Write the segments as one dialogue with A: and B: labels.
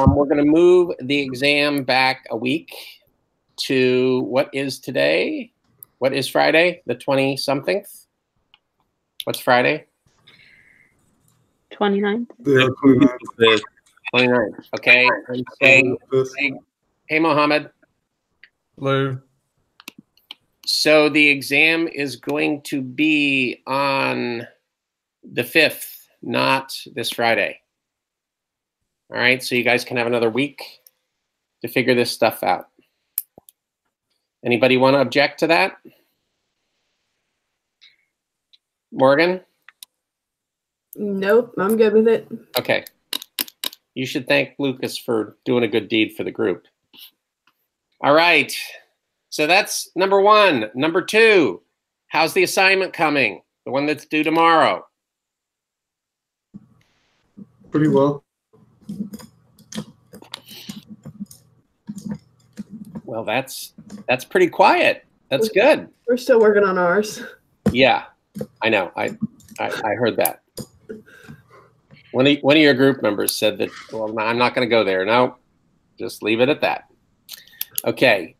A: We're going to move the exam back a week to what is today? What is Friday? The 20-something? What's Friday?
B: 29th.
C: The 29th.
A: 29th. Okay. And so, hey, Mohammed.
C: Hello.
A: So the exam is going to be on the 5th, not this Friday. All right. So you guys can have another week to figure this stuff out. Anybody want to object to that? Morgan?
D: Nope, I'm good with it.
A: Okay. You should thank Lucas for doing a good deed for the group. All right. So that's number one. Number two, how's the assignment coming? The one that's due tomorrow?
C: Pretty well.
A: Well, that's pretty quiet. That's good.
D: We're still working on ours.
A: Yeah, I know. I heard that. One of your group members said that, well, I'm not going to go there. No, just leave it at that. Okay.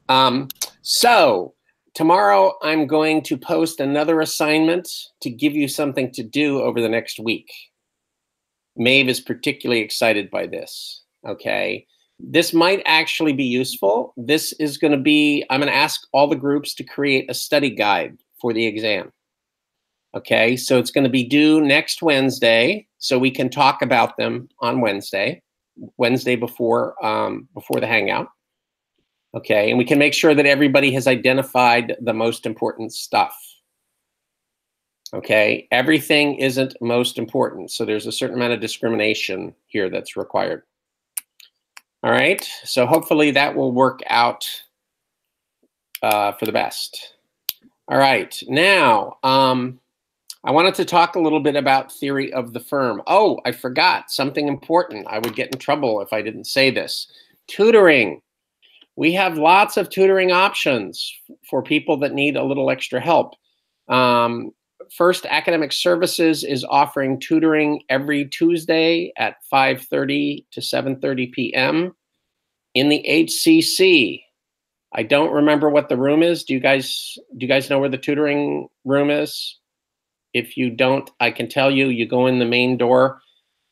A: So tomorrow I'm going to post another assignment to give you something to do over the next week. Maeve is particularly excited by this. Okay. This might actually be useful. This is going to be, I'm going to ask all the groups to create a study guide for the exam. Okay, so it's going to be due next Wednesday, so we can talk about them on Wednesday before the Hangout. Okay, and we can make sure that everybody has identified the most important stuff. Okay, everything isn't most important, so there's a certain amount of discrimination here that's required. All right, so hopefully that will work out for the best. All right, now I wanted to talk a little bit about theory of the firm. Oh, I forgot something important. I would get in trouble if I didn't say this. Tutoring. We have lots of tutoring options for people that need a little extra help. First Academic Services is offering tutoring every Tuesday at 5:30 to 7:30 p.m. in the HCC. I don't remember what the room is. Do you guys know where the tutoring room is? If you don't, I can tell you, you go in the main door,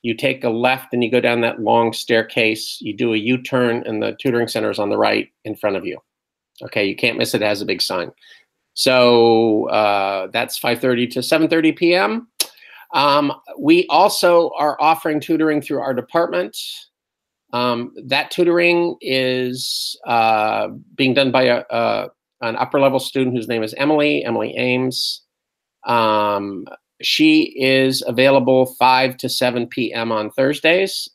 A: you take a left and you go down that long staircase, you do a U-turn and the tutoring center is on the right in front of you. Okay, you can't miss it, it has a big sign. So that's 5:30 to 7:30 p.m. We also are offering tutoring through our department. That tutoring is being done by an upper level student whose name is Emily Ames. She is available 5 to 7 p.m. on Thursdays,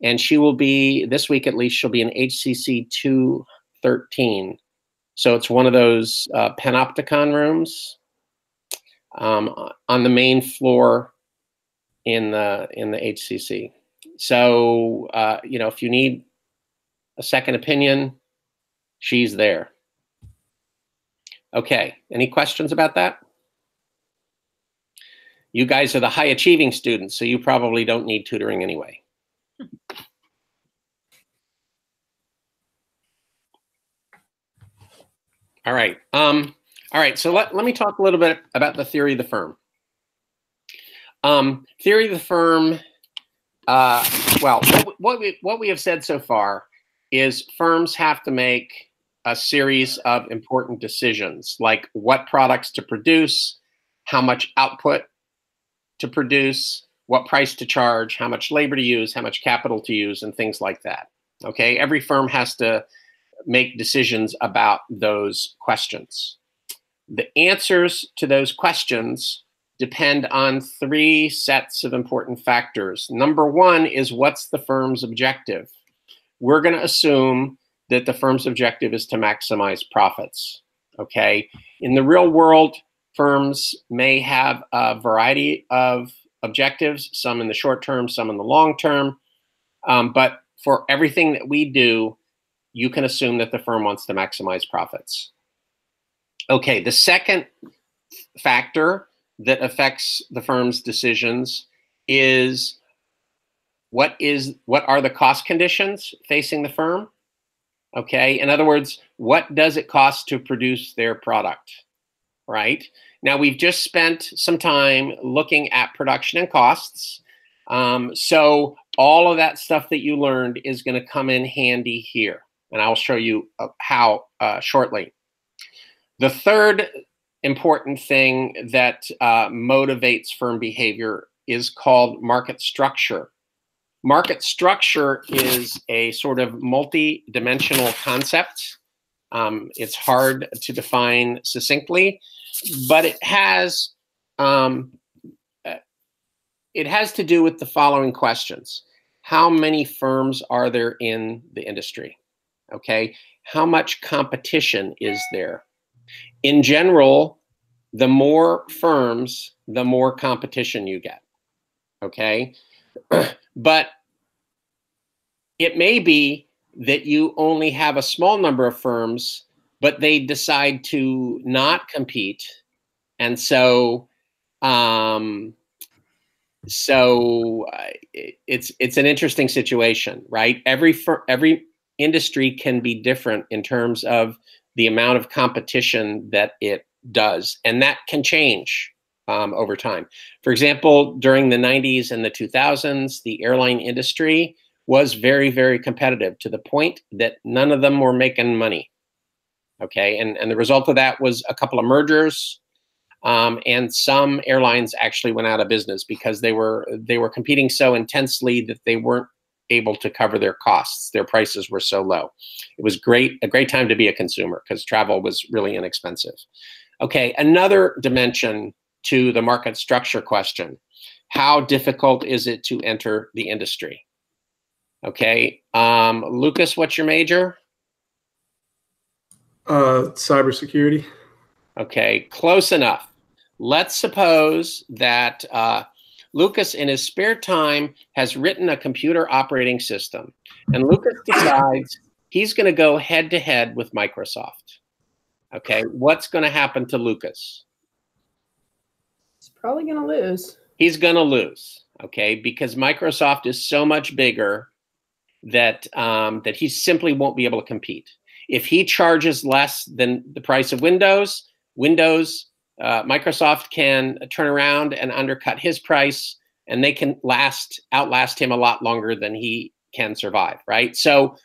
A: and she will be, this week at least, she'll be in HCC 213. So it's one of those panopticon rooms on the main floor in the HCC. So, you know, if you need a second opinion, she's there. Okay, any questions about that? You guys are the high achieving students, so you probably don't need tutoring anyway. All right. All right. So let me talk a little bit about the theory of the firm. Theory of the firm. Well, what we have said so far is firms have to make a series of important decisions, like what products to produce, how much output to produce, what price to charge, how much labor to use, how much capital to use, and things like that. Okay, every firm has to make decisions about those questions. The answers to those questions depend on three sets of important factors. Number one is, what's the firm's objective? We're going to assume that the firm's objective is to maximize profits. Okay, in the real world, firms may have a variety of objectives, some in the short term, some in the long term. But for everything that we do, you can assume that the firm wants to maximize profits. Okay, the second factor that affects the firm's decisions is what are the cost conditions facing the firm? Okay, in other words, what does it cost to produce their product, right? Now, we've just spent some time looking at production and costs. So all of that stuff that you learned is going to come in handy here, and I'll show you how shortly. The third important thing that motivates firm behavior is called market structure. Market structure is a sort of multi-dimensional concept. It's hard to define succinctly, but it has to do with the following questions. How many firms are there in the industry? Okay. How much competition is there? In general, the more firms, the more competition you get. Okay. But it may be that you only have a small number of firms, but they decide to not compete. And so, it's an interesting situation, right? Every industry can be different in terms of the amount of competition that it does, and that can change over time. For example, during the 90s and the 2000s, the airline industry was very, very competitive to the point that none of them were making money. Okay, and the result of that was a couple of mergers, and some airlines actually went out of business because they were competing so intensely that they weren't able to cover their costs. Their prices were so low. It was a great time to be a consumer because travel was really inexpensive. Okay, another dimension to the market structure question: how difficult is it to enter the industry? Okay, Lucas, what's your major?
C: Cybersecurity.
A: Okay, close enough. Let's suppose that Lucas, in his spare time, has written a computer operating system, and Lucas decides he's going to go head-to-head with Microsoft. Okay, what's going to happen to Lucas?
D: He's probably going to lose.
A: He's going to lose, okay, because Microsoft is so much bigger that he simply won't be able to compete. If he charges less than the price of Windows, Microsoft can turn around and undercut his price, and they can outlast him a lot longer than he can survive, right? So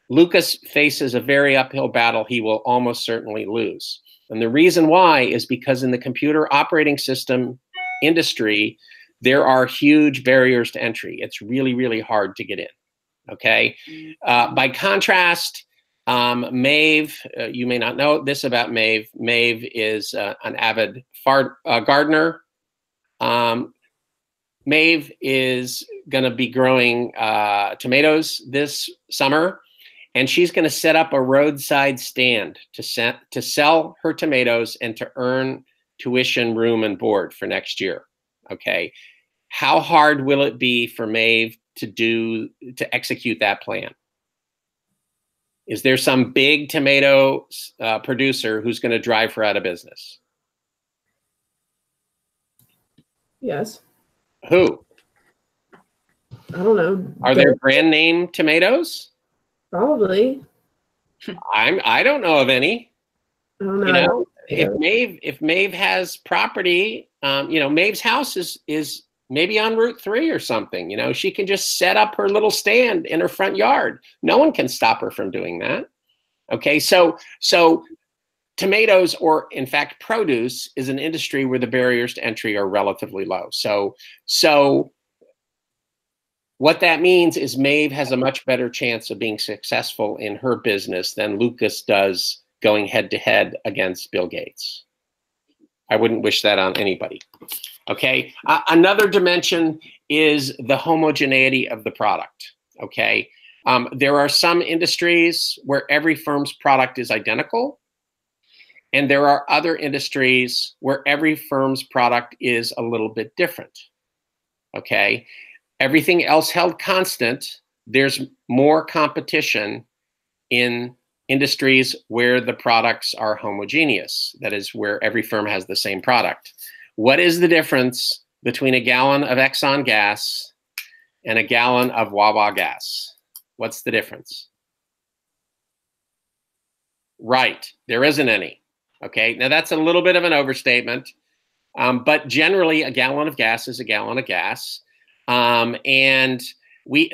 A: Lucas faces a very uphill battle he will almost certainly lose. And the reason why is because in the computer operating system industry, there are huge barriers to entry. It's really, really hard to get in, okay? By contrast, Maeve, you may not know this about Maeve. Maeve is an avid gardener. Maeve is going to be growing tomatoes this summer, and she's going to set up a roadside stand to sell her tomatoes and to earn tuition, room, and board for next year. Okay, how hard will it be for Maeve to execute that plan? Is there some big tomato producer who's going to drive her out of business?
D: Yes.
A: Who?
D: I don't know.
A: Are there brand name tomatoes?
D: Probably.
A: I don't know of any.
D: I don't know.
A: You know, if Maeve has property, you know, Maeve's house is maybe on Route 3 or something. You know, she can just set up her little stand in her front yard. No one can stop her from doing that. Okay, so tomatoes, or in fact produce, is an industry where the barriers to entry are relatively low. So what that means is Maeve has a much better chance of being successful in her business than Lucas does going head-to-head against Bill Gates. I wouldn't wish that on anybody. Okay, another dimension is the homogeneity of the product. Okay, there are some industries where every firm's product is identical, and there are other industries where every firm's product is a little bit different. Okay, everything else held constant, there's more competition in industries where the products are homogeneous. That is, where every firm has the same product. What is the difference between a gallon of Exxon gas and a gallon of Wawa gas? What's the difference? Right, there isn't any. Okay, now that's a little bit of an overstatement, but generally a gallon of gas is a gallon of gas. And we,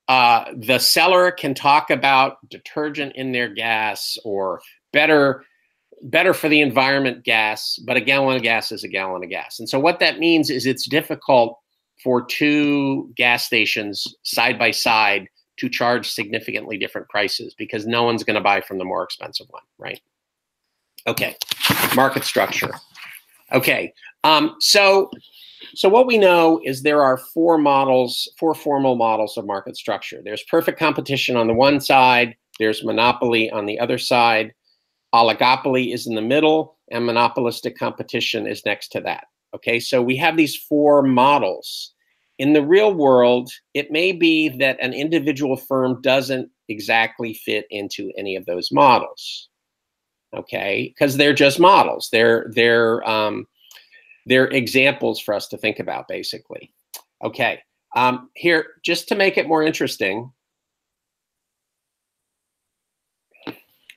A: the seller can talk about detergent in their gas or better for the environment gas, but a gallon of gas is a gallon of gas. And so what that means is it's difficult for two gas stations side by side to charge significantly different prices because no one's going to buy from the more expensive one, right? Okay, market structure. Okay, so what we know is there are four formal models of market structure. There's perfect competition on the one side, there's monopoly on the other side, oligopoly is in the middle, and monopolistic competition is next to that. Okay, so we have these four models. In the real world, it may be that an individual firm doesn't exactly fit into any of those models. Okay, because they're just models. They're examples for us to think about, basically. Okay, here, just to make it more interesting,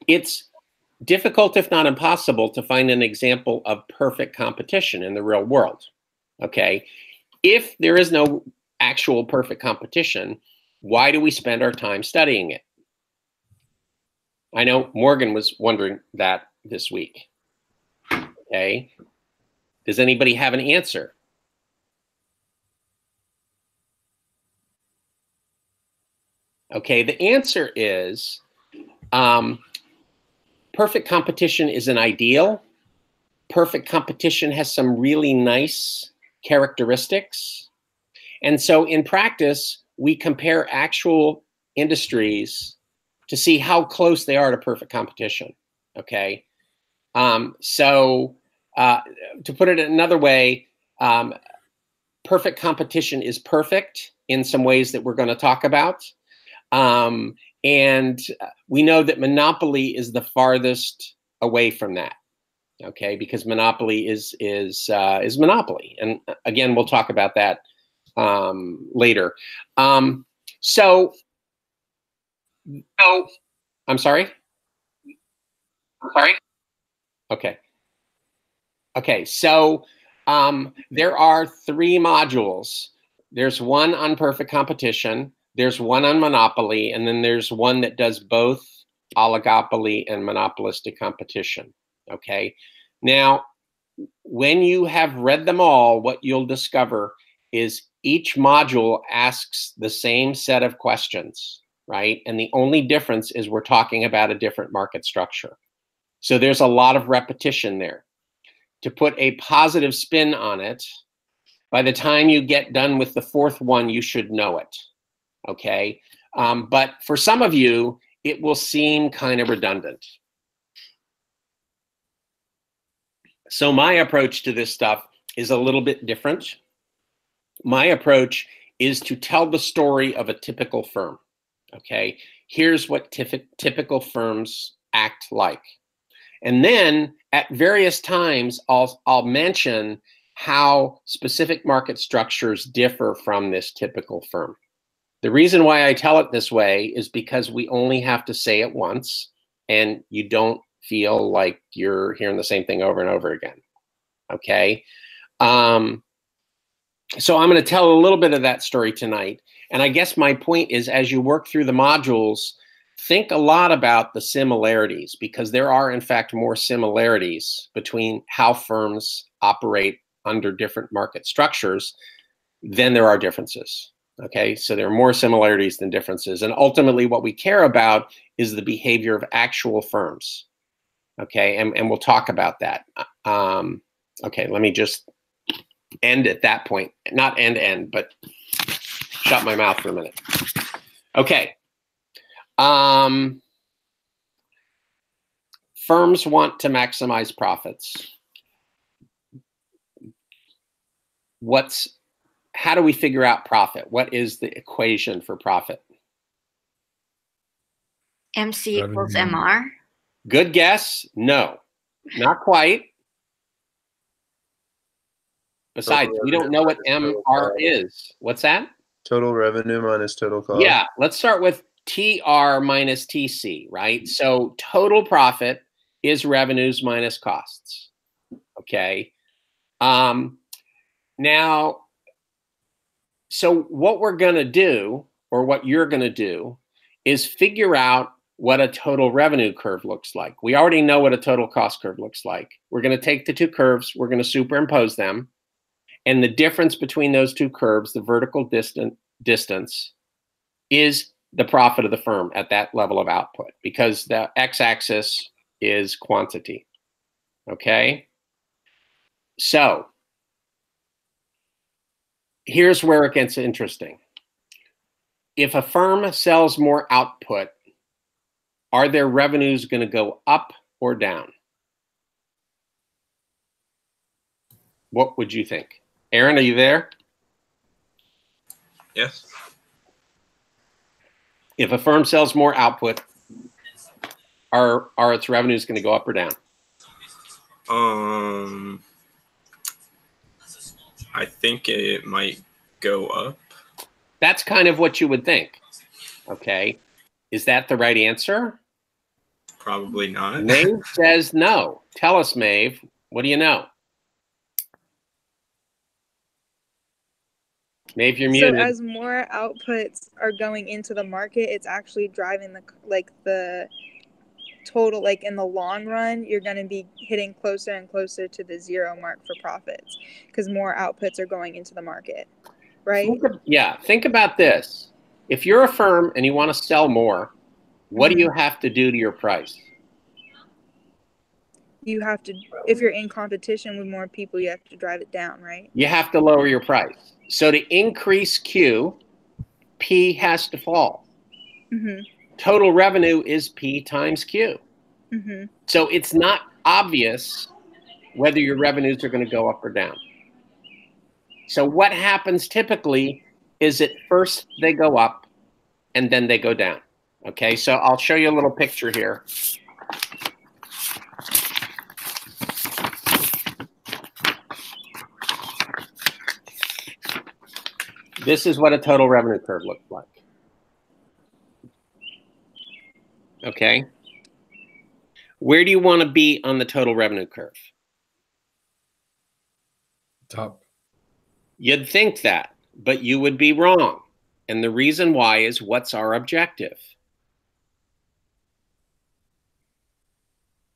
A: it's difficult, if not impossible, to find an example of perfect competition in the real world. Okay, if there is no actual perfect competition, why do we spend our time studying it? I know Morgan was wondering that this week. Okay, does anybody have an answer? Okay, the answer is perfect competition is an ideal. Perfect competition has some really nice characteristics. And so in practice, we compare actual industries to see how close they are to perfect competition, okay? To put it another way, perfect competition is perfect in some ways that we're going to talk about. And we know that monopoly is the farthest away from that, okay? Because monopoly is monopoly. And again, we'll talk about that later. I'm sorry? Okay. Okay, so there are three modules. There's one on perfect competition, there's one on monopoly, and then there's one that does both oligopoly and monopolistic competition, okay? Now, when you have read them all, what you'll discover is each module asks the same set of questions, right? And the only difference is we're talking about a different market structure. So there's a lot of repetition there. To put a positive spin on it, by the time you get done with the fourth one, you should know it, okay? But for some of you, it will seem kind of redundant. So my approach to this stuff is a little bit different. My approach is to tell the story of a typical firm, okay? Here's what typical firms act like. And then at various times, I'll mention how specific market structures differ from this typical firm. The reason why I tell it this way is because we only have to say it once and you don't feel like you're hearing the same thing over and over again, okay? So I'm going to tell a little bit of that story tonight. And I guess my point is, as you work through the modules, think a lot about the similarities, because there are, in fact, more similarities between how firms operate under different market structures than there are differences. Okay, so there are more similarities than differences. And ultimately, what we care about is the behavior of actual firms. Okay, and we'll talk about that. Okay, let me just end at that point. Not end, but shut my mouth for a minute. Okay. Firms want to maximize profits. How do we figure out profit? What is the equation for profit?
B: MC equals MR.
A: Good guess. No, not quite. Besides, we don't know what MR is. What's that?
E: Total revenue minus total cost.
A: Yeah, let's start with TR minus TC, right? So total profit is revenues minus costs. Okay. Now, so what we're going to do, or what you're going to do, is figure out what a total revenue curve looks like. We already know what a total cost curve looks like. We're going to take the two curves, we're going to superimpose them, and the difference between those two curves, the vertical distance, is the profit of the firm at that level of output, because the x-axis is quantity. Okay? So here's where it gets interesting. If a firm sells more output, are their revenues going to go up or down? What would you think? Aaron, are you there?
E: Yes.
A: If a firm sells more output, are its revenues going to go up or down?
E: I think it might go up.
A: That's kind of what you would think. Okay. Is that the right answer?
E: Probably not.
A: Maeve says no. Tell us, Maeve. What do you know? Maeve, you're muted.
F: So as more outputs are going into the market, it's actually driving the total, like in the long run, you're going to be hitting closer and closer to the zero mark for profits because more outputs are going into the market, right?
A: Think about this. If you're a firm and you want to sell more, what do you have to do to your price?
F: You have to, if you're in competition with more people, you have to drive it down, right?
A: You have to lower your price. So to increase Q, P has to fall. Total revenue is P times Q. So it's not obvious whether your revenues are going to go up or down. So what happens typically is at first they go up and then they go down. Okay, so I'll show you a little picture here. This is what a total revenue curve looks like. Okay. Where do you want to be on the total revenue curve?
C: Top.
A: You'd think that, but you would be wrong. And the reason why is, what's our objective?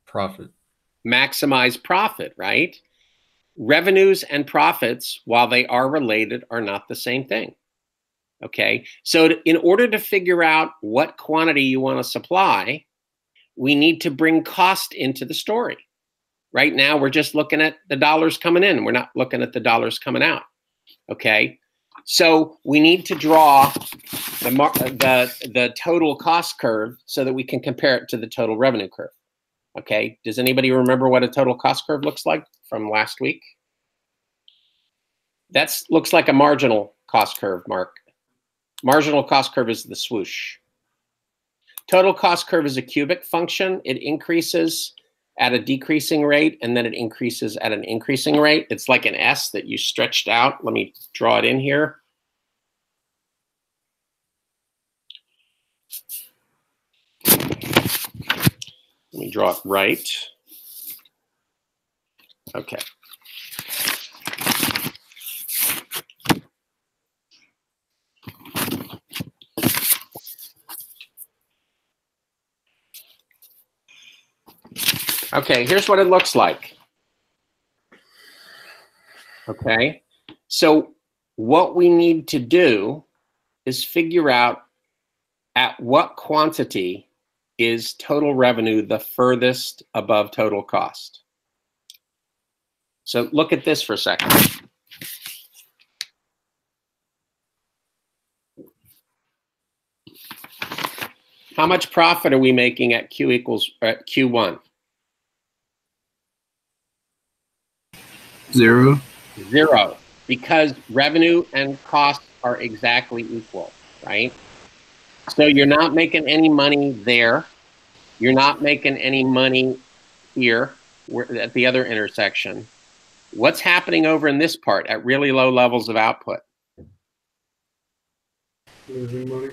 C: Profit.
A: Maximize profit, right? Revenues and profits, while they are related, are not the same thing. Okay, so in order to figure out what quantity you want to supply, we need to bring cost into the story. Right now, we're just looking at the dollars coming in. We're not looking at the dollars coming out. Okay, so we need to draw the total cost curve so that we can compare it to the total revenue curve. Okay, does anybody remember what a total cost curve looks like from last week? That looks like a marginal cost curve, Mark. Marginal cost curve is the swoosh. Total cost curve is a cubic function. It increases at a decreasing rate, and then it increases at an increasing rate. It's like an S that you stretched out. Let me draw it in here. Let me draw it right. Okay. Okay, here's what it looks like. Okay, so what we need to do is figure out at what quantity is total revenue the furthest above total cost. So look at this for a second. How much profit are we making at Q equals at Q1?
E: Zero.
A: Zero, because revenue and costs are exactly equal, right? So you're not making any money there. You're not making any money here at the other intersection. What's happening over in this part at really low levels of output?
C: Losing money.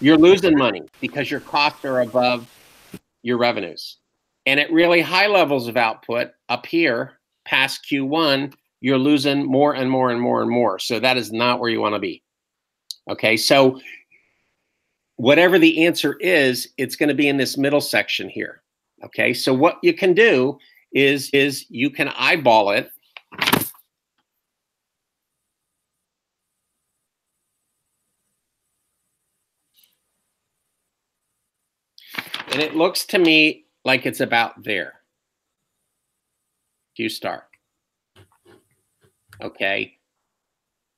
A: You're losing money because your costs are above your revenues. And at really high levels of output up here, past Q1, you're losing more and more and more and more. So that is not where you want to be. Okay, so whatever the answer is, it's going to be in this middle section here. Okay, so what you can do is you can eyeball it. And it looks to me like it's about there. Q star. Okay.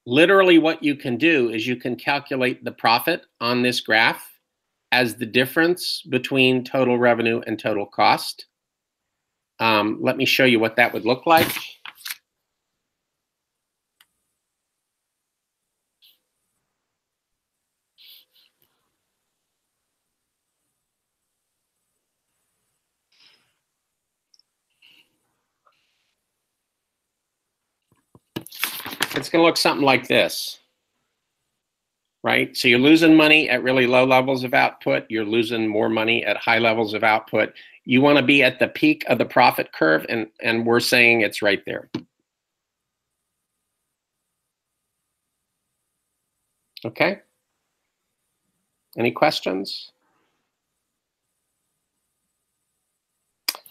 A: Literally what you can do is you can calculate the profit on this graph as the difference between total revenue and total cost. Let me show you what that would look like. It's going to look something like this, right? So you're losing money at really low levels of output. You're losing more money at high levels of output. You want to be at the peak of the profit curve, and we're saying it's right there. Okay? Any questions?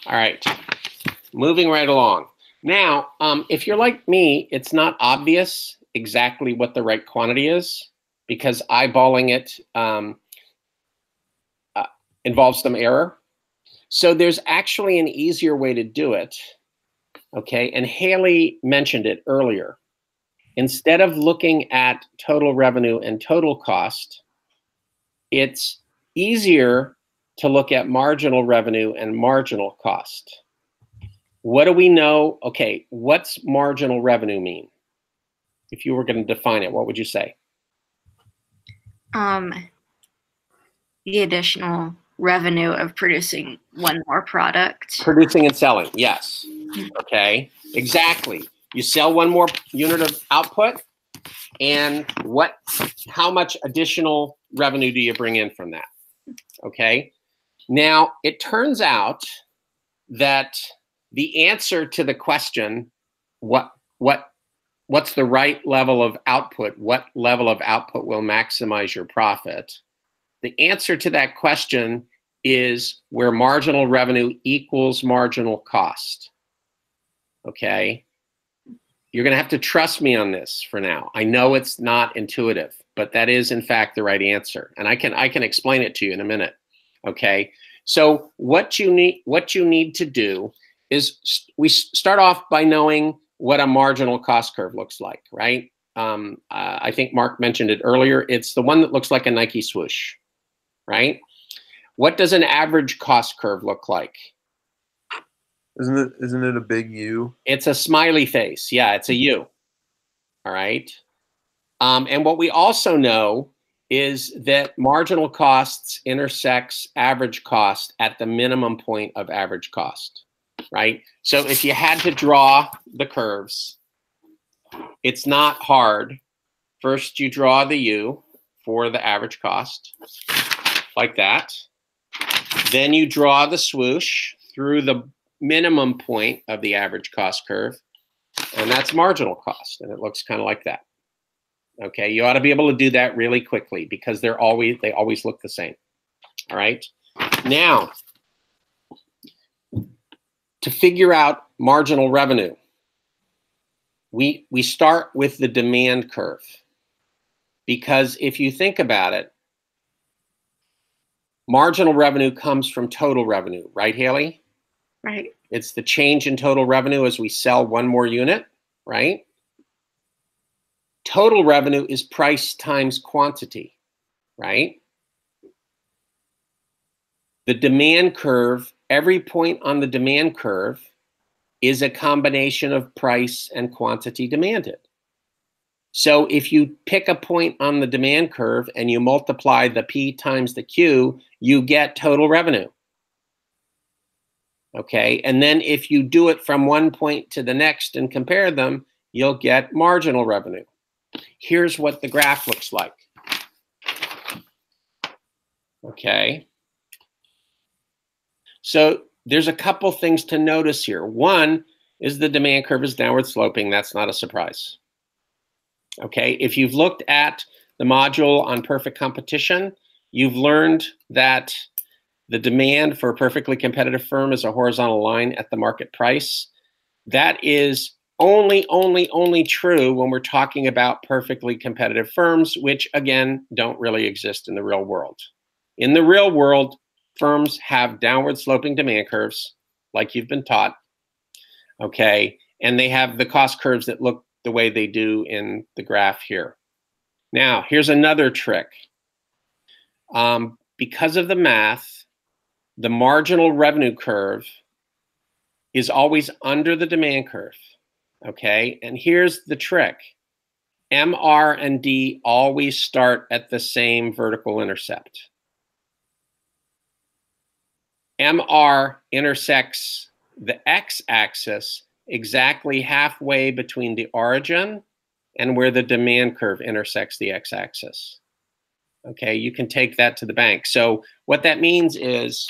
A: All right, moving right along. Now, if you're like me, it's not obvious exactly what the right quantity is because eyeballing it involves some error. So there's actually an easier way to do it, okay? And Haley mentioned it earlier. Instead of looking at total revenue and total cost, it's easier to look at marginal revenue and marginal cost. What do we know? Okay, what's marginal revenue mean? If you were going to define it, what would you say?
B: The additional revenue of producing one more product.
A: Producing and selling, yes. Okay, exactly. You sell one more unit of output, and how much additional revenue do you bring in from that? Okay. Now, it turns out that the answer to the question, what's the right level of output? What level of output will maximize your profit? The answer to that question is where marginal revenue equals marginal cost. Okay? You're going to have to trust me on this for now. I know it's not intuitive, but that is in fact the right answer. And I can explain it to you in a minute. Okay? So what you need to do is we start off by knowing what a marginal cost curve looks like, right? I think Mark mentioned it earlier. It's the one that looks like a Nike swoosh, right? What does an average cost curve look like?
G: Isn't it a big U?
A: It's a smiley face. Yeah, it's a U. All right. And what we also know is that marginal costs intersects average cost at the minimum point of average cost, right? So if you had to draw the curves, it's not hard. First, you draw the U for the average cost, like that. Then you draw the swoosh through the minimum point of the average cost curve, and that's marginal cost, and it looks kind of like that. Okay, you ought to be able to do that really quickly because they always look the same. All right. Now, to figure out marginal revenue, we start with the demand curve, because if you think about it, marginal revenue comes from total revenue, right, Haley?
B: Right.
A: It's the change in total revenue as we sell one more unit, right? Total revenue is price times quantity, right? The demand curve, every point on the demand curve is a combination of price and quantity demanded. So if you pick a point on the demand curve and you multiply the P times the Q, you get total revenue. Okay, and then if you do it from one point to the next and compare them, you'll get marginal revenue. Here's what the graph looks like. Okay. So there's a couple things to notice here. One is the demand curve is downward sloping. That's not a surprise. Okay, if you've looked at the module on perfect competition, you've learned that the demand for a perfectly competitive firm is a horizontal line at the market price. That is only true when we're talking about perfectly competitive firms, which again, don't really exist in the real world. In the real world, firms have downward sloping demand curves, like you've been taught, okay? And they have the cost curves that look the way they do in the graph here. Now, here's another trick. Because of the math, the marginal revenue curve is always under the demand curve, okay? And here's the trick. MR and D always start at the same vertical intercept. MR intersects the x-axis exactly halfway between the origin and where the demand curve intersects the x-axis. Okay, you can take that to the bank. So what that means is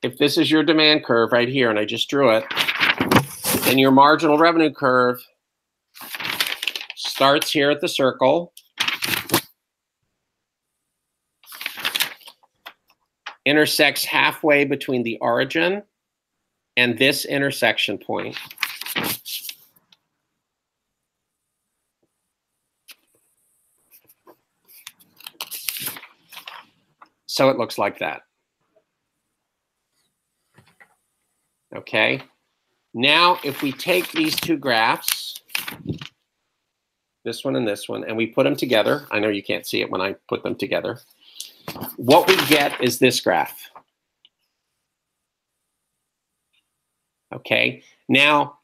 A: if this is your demand curve right here, and I just drew it, then your marginal revenue curve starts here at the circle, intersects halfway between the origin and this intersection point. So it looks like that. Okay. Now, if we take these two graphs, this one, and we put them together, I know you can't see it when I put them together, what we get is this graph. Okay. Now,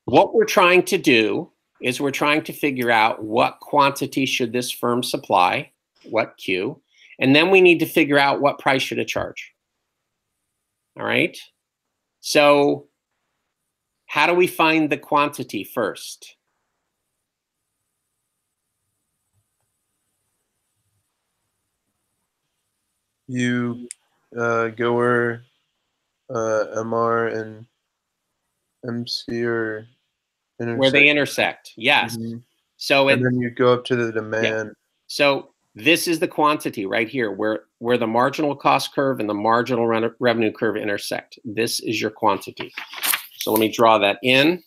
A: what we're trying to do is we're trying to figure out what quantity should this firm supply, what Q, and then we need to figure out what price should it charge. All right. So how do we find the quantity first?
G: You go where MR and MC are intersect.
A: Where they intersect, yes.
G: Mhm.
A: So
G: and then you go up to the demand.
A: So this is the quantity right here where the marginal cost curve and the marginal revenue curve intersect. This is your quantity. So let me draw that in.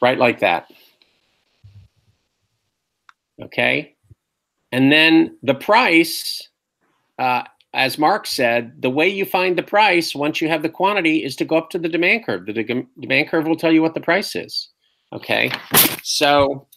A: Right like that. Okay. And then the price, as Mark said, the way you find the price once you have the quantity is to go up to the demand curve. The demand curve will tell you what the price is. Okay. So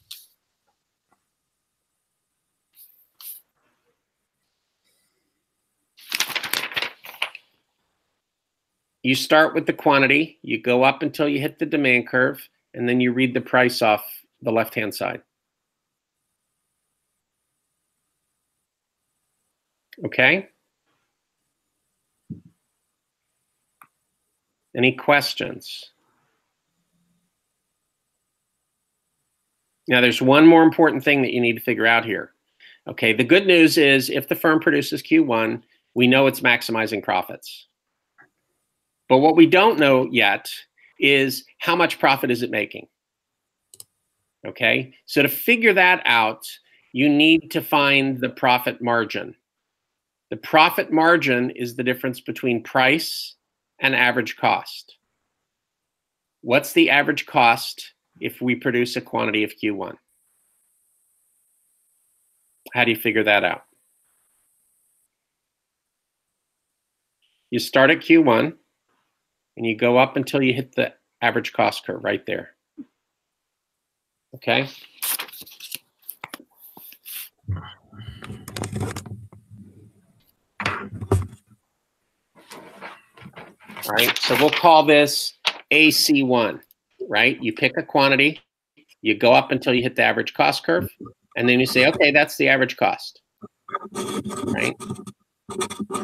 A: you start with the quantity, you go up until you hit the demand curve, and then you read the price off the left-hand side. Okay? Any questions? Now, there's one more important thing that you need to figure out here. Okay, the good news is if the firm produces Q1, we know it's maximizing profits. But what we don't know yet is how much profit is it making? Okay, so to figure that out, you need to find the profit margin. The profit margin is the difference between price and average cost. What's the average cost if we produce a quantity of Q1? How do you figure that out? You start at Q1 and you go up until you hit the average cost curve right there. Okay? All right, so we'll call this AC1. right? You pick a quantity, you go up until you hit the average cost curve, and then you say, okay, that's the average cost, right?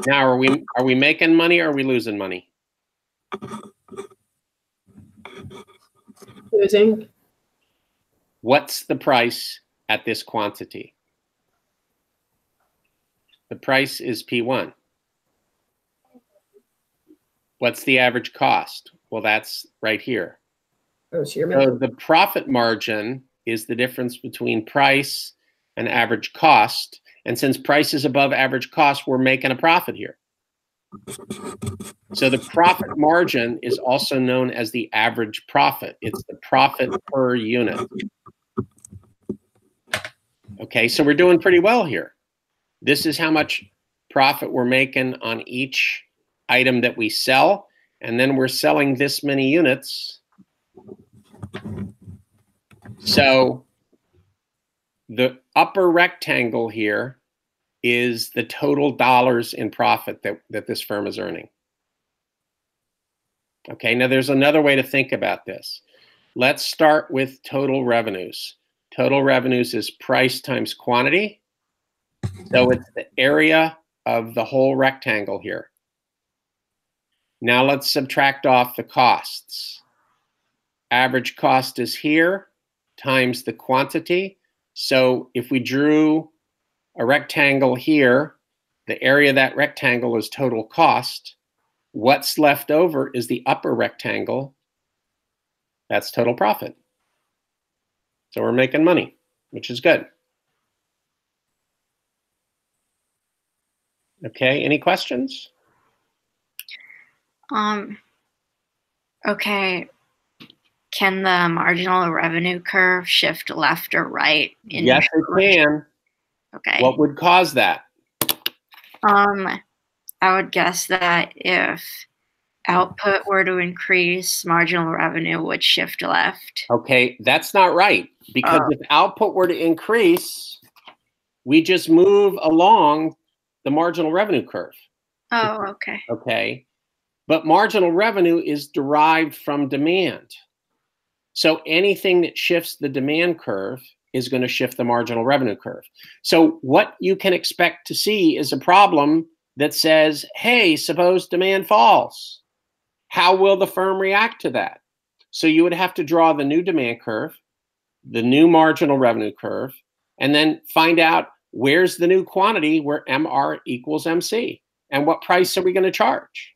A: Now, are we making money or are we losing money?
D: Losing.
A: What's the price at this quantity? The price is P1. What's the average cost? Well, that's right here.
D: Oh, so you're
A: So
D: making.
A: the profit margin is the difference between price and average cost. And since price is above average cost, we're making a profit here. So the profit margin is also known as the average profit. It's the profit per unit. Okay, so we're doing pretty well here. This is how much profit we're making on each item that we sell. And then we're selling this many units. So the upper rectangle here is the total dollars in profit that this firm is earning. Okay, now there's another way to think about this. Let's start with total revenues. Total revenues is price times quantity. So it's the area of the whole rectangle here. Now let's subtract off the costs. Average cost is here times the quantity. So if we drew a rectangle here, the area of that rectangle is total cost. What's left over is the upper rectangle. That's total profit. So we're making money, which is good. Okay, any questions?
B: Okay. Can the marginal revenue curve shift left or right?
A: Yes, it can.
B: Okay.
A: What would cause that?
B: I would guess that if output were to increase, marginal revenue would shift left.
A: Okay, that's not right. Because
B: Oh.
A: if output were to increase, we just move along the marginal revenue curve.
B: Oh, okay.
A: Okay, but marginal revenue is derived from demand. So anything that shifts the demand curve is going to shift the marginal revenue curve. So what you can expect to see is a problem that says, hey, suppose demand falls. How will the firm react to that? So you would have to draw the new demand curve, the new marginal revenue curve, and then find out where's the new quantity where MR equals MC, and what price are we going to charge?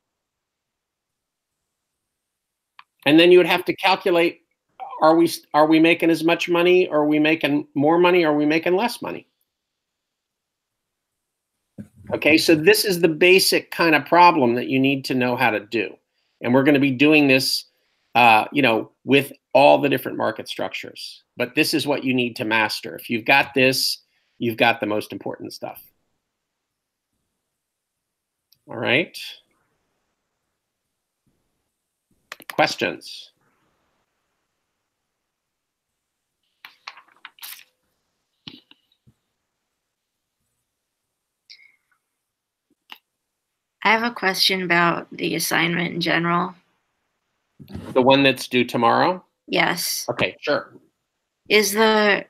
A: And then you would have to calculate, are we making as much money? Or are we making more money? Or are we making less money? Okay, so this is the basic kind of problem that you need to know how to do. And we're going to be doing this, with all the different market structures. But this is what you need to master. If you've got this, you've got the most important stuff. All right. Questions?
B: I have a question about the assignment in general.
A: The one that's due tomorrow?
B: Yes.
A: Okay, sure.
B: Is the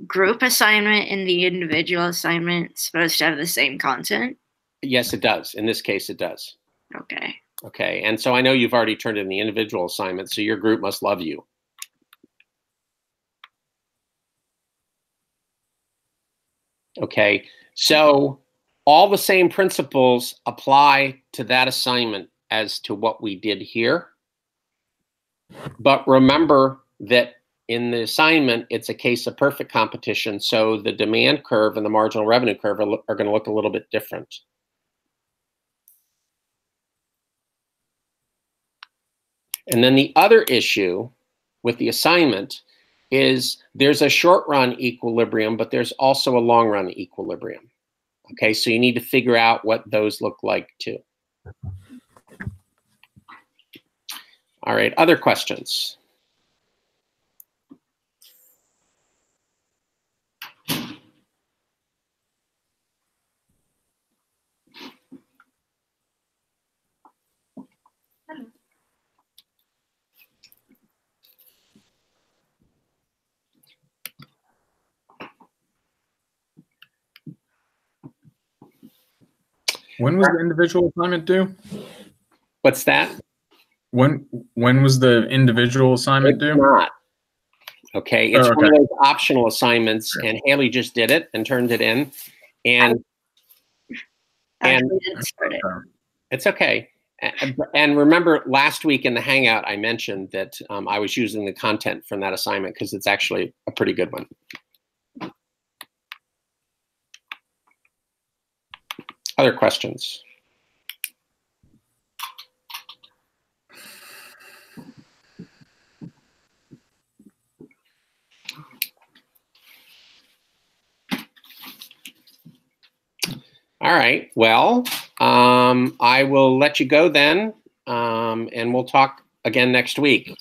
B: group assignment and the individual assignment supposed to have the same content?
A: Yes, it does. In this case, it does.
B: Okay.
A: Okay, and so I know you've already turned in the individual assignment, so your group must love you. Okay, so all the same principles apply to that assignment as to what we did here. But remember that in the assignment, it's a case of perfect competition, so the demand curve and the marginal revenue curve are going to look a little bit different. And then the other issue with the assignment is there's a short run equilibrium, but there's also a long run equilibrium. Okay, so you need to figure out what those look like too. All right, other questions?
H: When was the individual assignment due?
A: What's that?
H: When was the individual assignment
A: It's
H: due?
A: not. Okay, it's
H: Oh,
A: one of
H: okay.
A: those optional assignments, and Haley just did it and turned it in, and
B: Actually didn't start it.
A: it's okay. And remember, last week in the Hangout, I mentioned that I was using the content from that assignment because it's actually a pretty good one. Other questions? All right. Well, I will let you go then, and we'll talk again next week.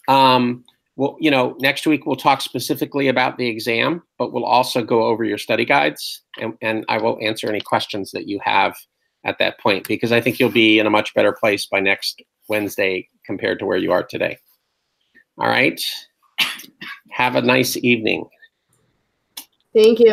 A: Well, next week we'll talk specifically about the exam, but we'll also go over your study guides, and I will answer any questions that you have at that point, because I think you'll be in a much better place by next Wednesday compared to where you are today. All right. Have a nice evening.
D: Thank you.